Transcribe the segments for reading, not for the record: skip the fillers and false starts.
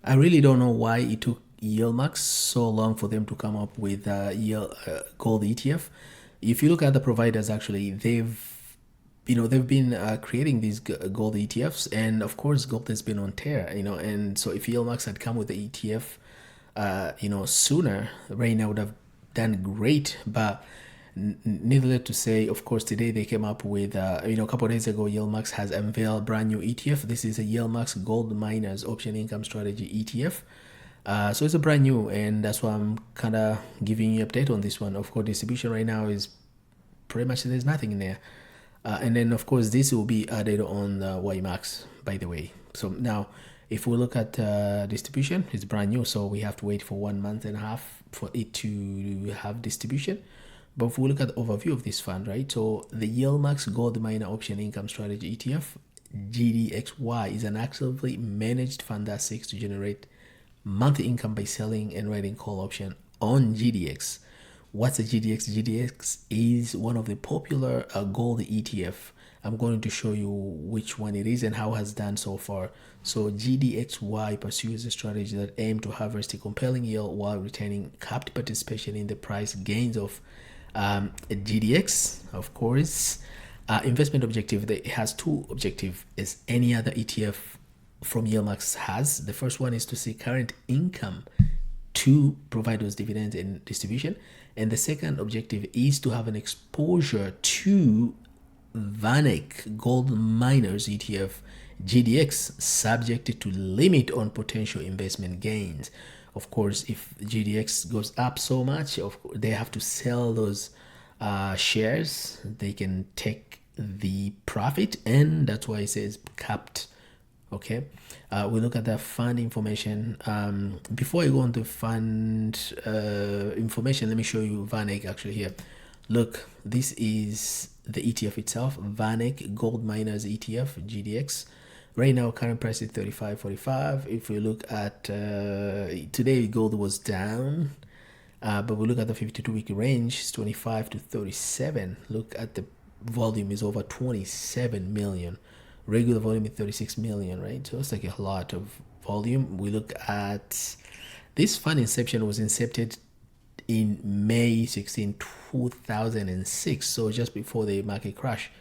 I really don't know why it took YieldMax so long for them to come up with gold ETF. If you look at the providers, actually, they've been creating these gold ETFs, and of course, gold has been on tear. And so if YieldMax had come with the ETF, sooner, right now would have done great. But needless to say, of course, today they came up with, a couple of days ago, YieldMax has unveiled brand new ETF. This is a YieldMax Gold Miners Option Income Strategy ETF. So it's a brand new, and that's why I'm kind of giving you an update on this one. Of course, distribution right now is pretty much there's nothing in there. And then, of course, this will be added on YieldMax, by the way. So now, if we look at distribution, it's brand new, so we have to wait for 1.5 months for it to have distribution. But if we look at the overview of this fund, right? So the YieldMax Gold Miner Option Income Strategy ETF, gdxy, is an actively managed fund that seeks to generate monthly income by selling and writing call option on GDX. What's a GDX? GDX is one of the popular gold ETF. I'm going to show you which one it is and how it has done so far. So gdxy pursues a strategy that aims to harvest a compelling yield while retaining capped participation in the price gains of GDX. Of course, investment objective. It has two objectives, as any other ETF from YieldMax has. The first one is to see current income to provide those dividends and distribution, and the second objective is to have an exposure to VanEck Gold Miners ETF GDX, subject to limit on potential investment gains. Of course, if GDX goes up so much, they have to sell those shares. They can take the profit, and that's why it says capped. Okay, we look at the fund information. Before I go on to fund information, let me show you VanEck actually here. Look, this is the ETF itself, VanEck Gold Miners ETF GDX. Right now, current price is 35.45. If we look at today, gold was down, but we look at the 52-week range, it's 25 to 37. Look at the volume is over 27 million. Regular volume is 36 million, right? So it's like a lot of volume. We look at this fund inception was incepted in May 16, 2006. So just before the market crash.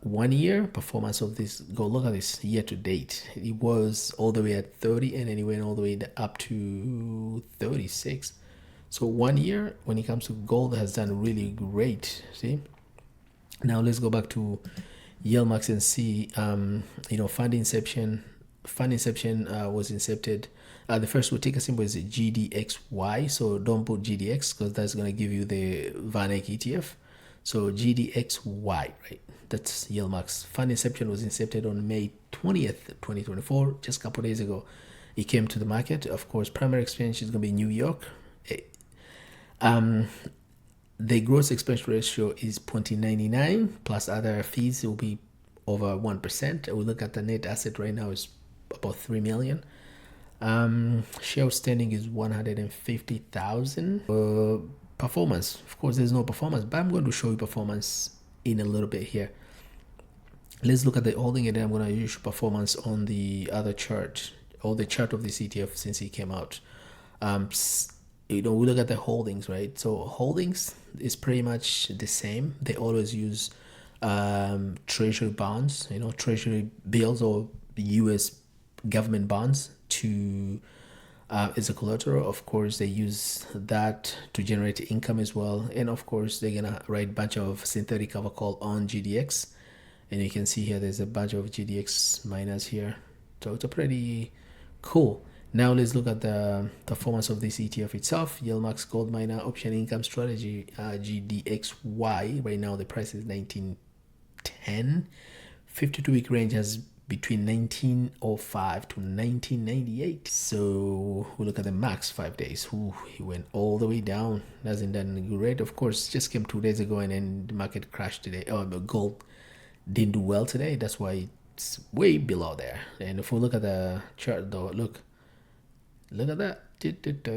1 year performance of this gold. Look at this year to date. It was all the way at 30, and then it went all the way up to 36. So 1 year when it comes to gold has done really great. See, now let's go back to YieldMax and see fund inception was incepted. The first we'll take a symbol is gdxy, so don't put gdx because that's going to give you the VanEck ETF. So gdxy, right? That's YieldMax. Fund inception was incepted on May 20th, 2024, just a couple days ago. It came to the market. Of course, primary exchange is going to be New York. The gross expense ratio is 0.99 plus other fees will be over 1%. We look at the net asset right now is about 3 million. Share outstanding is 150,000. Performance, of course, there's no performance, but I'm going to show you performance in a little bit here. Let's look at the holding, and then I'm going to use performance on the other chart, or the chart of the ETF since it came out. We look at the holdings, right? So holdings is pretty much the same. They always use treasury bonds, treasury bills or US government bonds to as a collateral. Of course, they use that to generate income as well, and of course they're gonna write a bunch of synthetic cover call on GDX, and you can see here there's a bunch of GDX miners here, so it's a pretty cool. Now let's look at the performance of this ETF itself, YieldMax Gold Miner Option Income Strategy, GDXY. Right now the price is 1910. 52-week range has between 1905 to 1998. So we look at the max 5 days. He went all the way down. Hasn't done great. Of course, just came 2 days ago, and then the market crashed today. The gold didn't do well today. That's why it's way below there. And if we look at the chart, though, look at that. It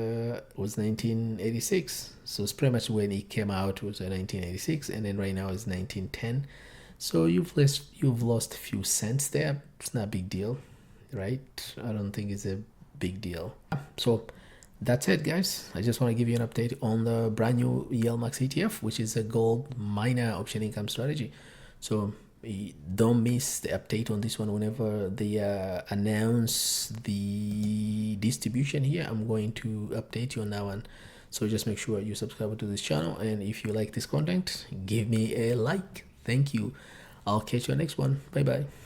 was 1986. So it's pretty much when it came out was 1986, and then right now is 1910. So you've lost a few cents there. It's not a big deal, right? I don't think it's a big deal. So that's it, guys. I just want to give you an update on the brand new YieldMax ETF, which is a gold miner option income strategy. So don't miss the update on this one. Whenever they announce the distribution here, I'm going to update you on that one. So just make sure you subscribe to this channel, and if you like this content, give me a like. Thank you. I'll catch you on next one. Bye bye.